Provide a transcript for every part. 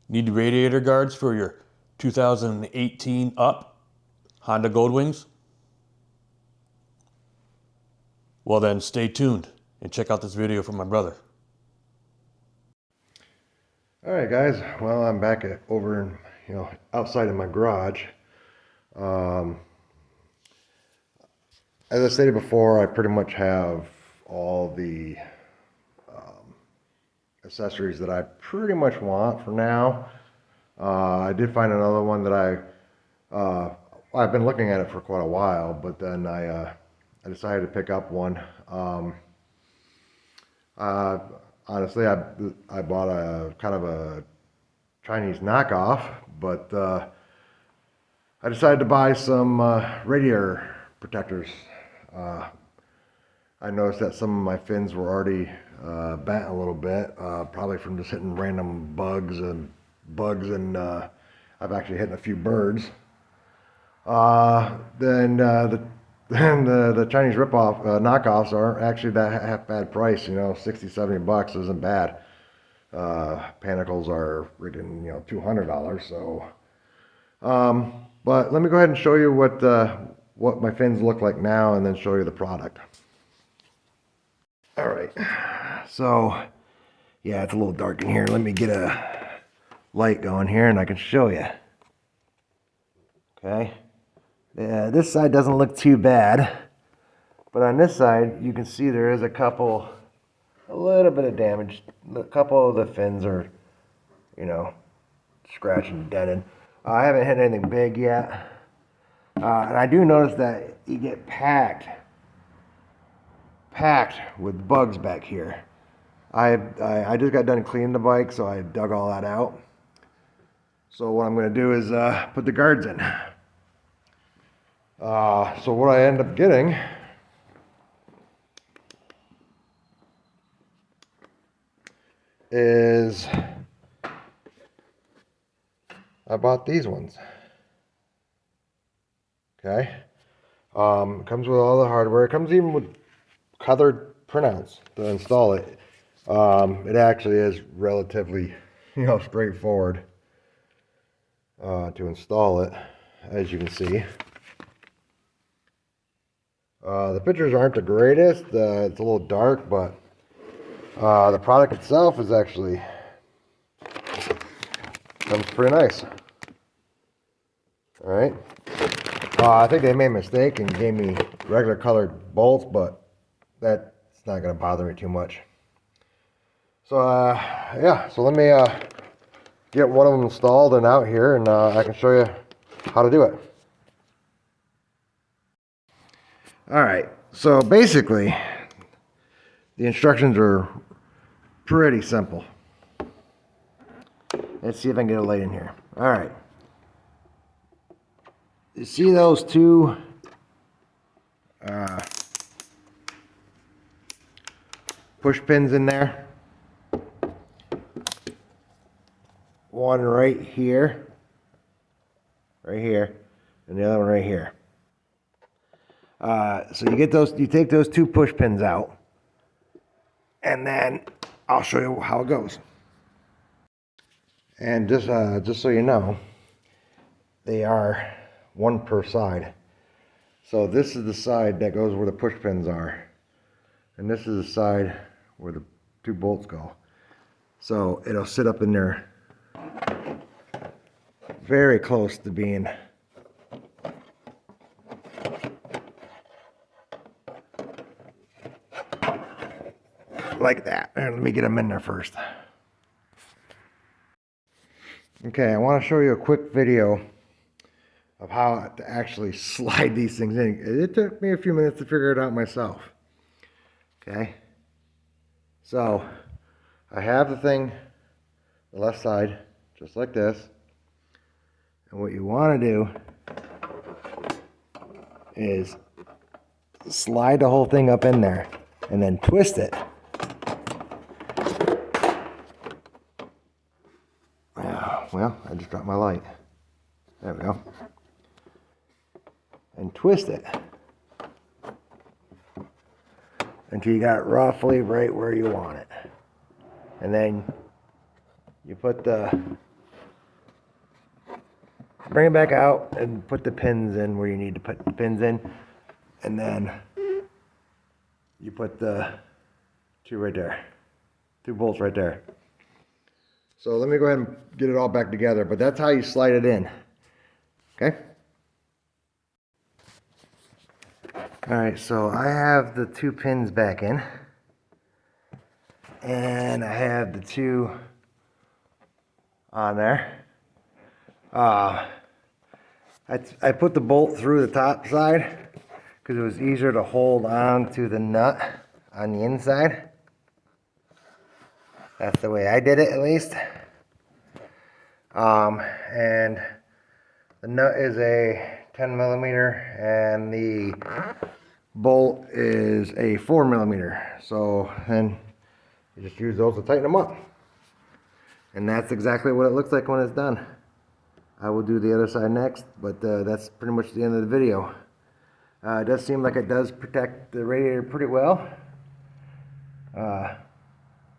Need radiator guards for your 2018 up Honda Goldwings? Well then, stay tuned and check out this video from my brother. Alright guys, well I'm back over outside in my garage. As I stated before, I pretty much have all the accessories that I pretty much want for now. I did find another one that I've been looking at it for quite a while, but then I decided to pick up one. Honestly, I bought a kind of a Chinese knockoff, but I decided to buy some radiator protectors. I noticed that some of my fins were already bent a little bit, probably from just hitting random bugs, and I've actually hit a few birds. Then the Chinese ripoff knockoffs aren't actually that half bad price. 60, 70 bucks isn't bad. Panicles are freaking $200. So, but let me go ahead and show you what my fins look like now, and then show you the product. All right. So, yeah, it's a little dark in here. Let me get a light going here, and I can show you. Okay. Yeah, this side doesn't look too bad, but on this side you can see there is a little bit of damage. A couple of the fins are, scratched and dented. I haven't hit anything big yet, and I do notice that you get packed with bugs back here. I just got done cleaning the bike, so I dug all that out. So what I'm going to do is put the guards in. So what I end up getting is I bought these ones. Okay. It comes with all the hardware. It comes even with colored printouts to install it. It actually is relatively, straightforward to install it, as you can see. The pictures aren't the greatest. It's a little dark, but the product itself is actually comes pretty nice. All right. I think they made a mistake and gave me regular colored bolts, but that's not going to bother me too much. So yeah. So let me get one of them installed and out here, and I can show you how to do it. Alright, so basically, the instructions are pretty simple. Let's see if I can get a light in here. Alright. You see those two push pins in there? One right here, and the other one right here. So you take those two push pins out, and then I'll show you how it goes. And just so you know, they are one per side. So this is the side that goes where the push pins are, and this is the side where the two bolts go. So it'll sit up in there very close to being like that. And let me get them in there first. Okay, I want to show you a quick video of how to actually slide these things in. It took me a few minutes to figure it out myself. Okay, so I have the thing, the left side, just like this. And what you want to do is slide the whole thing up in there and then twist it. Well, I just dropped my light. There we go. And twist it until you got it roughly right where you want it. And then you put the bring it back out and put the pins in where you need to put the pins in. And then you put the two right there. 2 bolts right there. So let me go ahead and get it all back together, but that's how you slide it in. Okay? Alright, so I have the 2 pins back in. And I have the 2 on there. I put the bolt through the top side because it was easier to hold on to the nut on the inside. That's the way I did it, at least. And the nut is a 10 millimeter and the bolt is a 4 millimeter. So then you just use those to tighten them up. And that's exactly what it looks like when it's done. I will do the other side next, but that's pretty much the end of the video. It does seem like it does protect the radiator pretty well.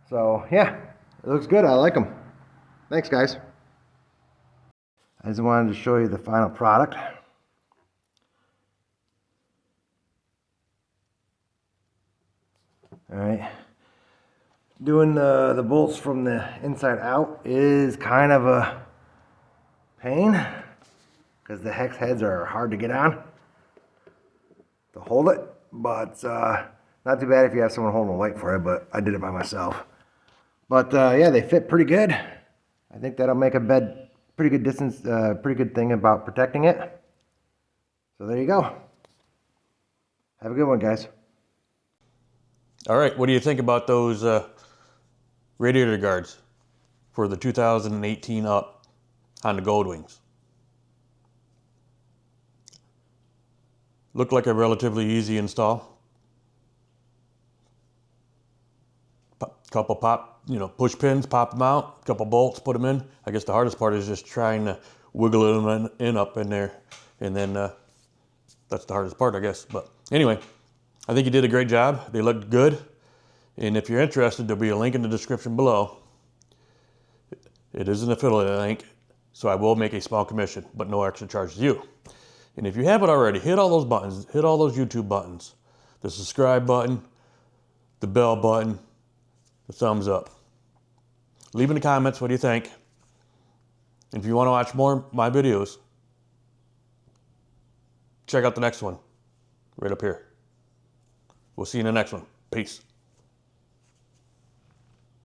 So yeah, it looks good. I like them. Thanks, guys. I just wanted to show you the final product. All right. Doing the bolts from the inside out is kind of a pain because the hex heads are hard to get on to hold it, but not too bad if you have someone holding the light for it, but I did it by myself. But yeah, they fit pretty good. I think that'll make a bed pretty good distance, pretty good thing about protecting it. So there you go. Have a good one, guys. All right, what do you think about those radiator guards for the 2018 up Honda Goldwings? Look like a relatively easy install. Couple push pins, pop them out, couple bolts, put them in. I guess the hardest part is just trying to wiggle them in up in there, and then that's the hardest part, I guess. But anyway, I think you did a great job. They looked good. And if you're interested, there'll be a link in the description below. It is an affiliate link, so I will make a small commission, but no extra charge to you. And if you haven't already, hit all those buttons, hit all those YouTube buttons. The subscribe button, the bell button, the thumbs up. Leave in the comments what do you think. And if you want to watch more of my videos, check out the next one right up here. We'll see you in the next one. Peace.